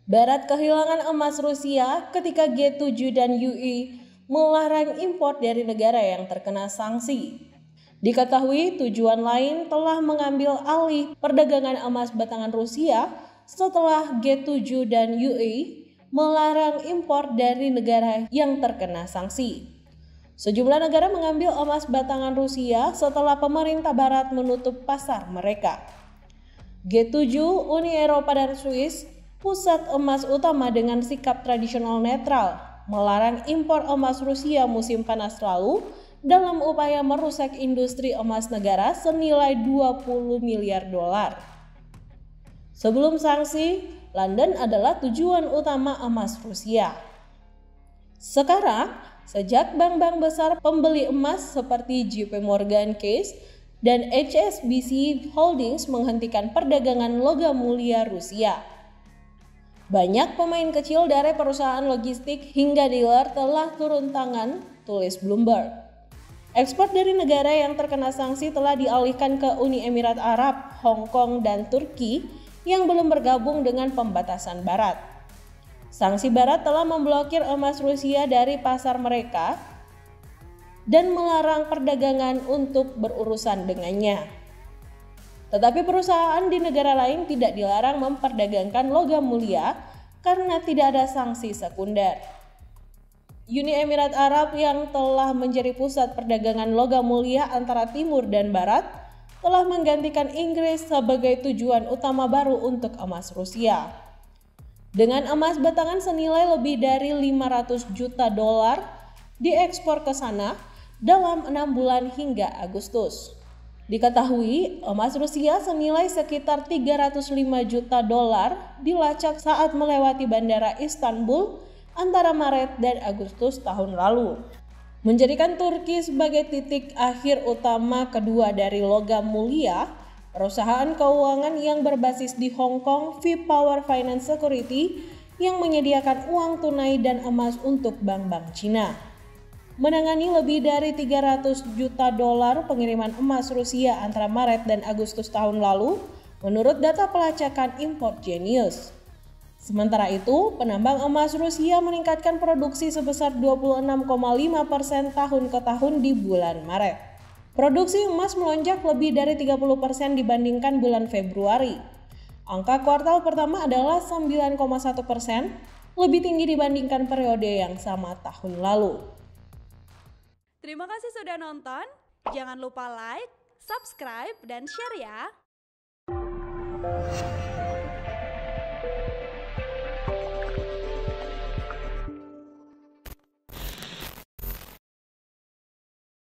Barat kehilangan emas Rusia ketika G7 dan UE melarang impor dari negara yang terkena sanksi. Diketahui tujuan lain telah mengambil alih perdagangan emas batangan Rusia setelah G7 dan UE melarang impor dari negara yang terkena sanksi. Sejumlah negara mengambil emas batangan Rusia setelah pemerintah Barat menutup pasar mereka. G7, Uni Eropa dan Swiss, pusat emas utama dengan sikap tradisional netral, melarang impor emas Rusia musim panas lalu dalam upaya merusak industri emas negara senilai 20 miliar dolar. Sebelum sanksi, London adalah tujuan utama emas Rusia. Sekarang, sejak bank-bank besar pembeli emas seperti JP Morgan Chase dan HSBC Holdings menghentikan perdagangan logam mulia Rusia, banyak pemain kecil dari perusahaan logistik hingga dealer telah turun tangan, tulis Bloomberg. Ekspor dari negara yang terkena sanksi telah dialihkan ke Uni Emirat Arab, Hong Kong, dan Turki yang belum bergabung dengan pembatasan Barat. Sanksi Barat telah memblokir emas Rusia dari pasar mereka dan melarang perdagangan untuk berurusan dengannya. Tetapi perusahaan di negara lain tidak dilarang memperdagangkan logam mulia karena tidak ada sanksi sekunder. Uni Emirat Arab yang telah menjadi pusat perdagangan logam mulia antara timur dan barat telah menggantikan Inggris sebagai tujuan utama baru untuk emas Rusia. Dengan emas batangan senilai lebih dari 500 juta dolar diekspor ke sana dalam 6 bulan hingga Agustus. Diketahui emas Rusia senilai sekitar 305 juta dolar dilacak saat melewati bandara Istanbul antara Maret dan Agustus tahun lalu, menjadikan Turki sebagai titik akhir utama kedua dari logam mulia. Perusahaan keuangan yang berbasis di Hong Kong, V-Power Finance Security, yang menyediakan uang tunai dan emas untuk bank-bank Cina, menangani lebih dari 300 juta dolar pengiriman emas Rusia antara Maret dan Agustus tahun lalu, menurut data pelacakan Import Genius. Sementara itu, penambang emas Rusia meningkatkan produksi sebesar 26,5% tahun ke tahun di bulan Maret. Produksi emas melonjak lebih dari 30% dibandingkan bulan Februari. Angka kuartal pertama adalah 9,1%, lebih tinggi dibandingkan periode yang sama tahun lalu. Terima kasih sudah nonton. Jangan lupa like, subscribe, dan share ya.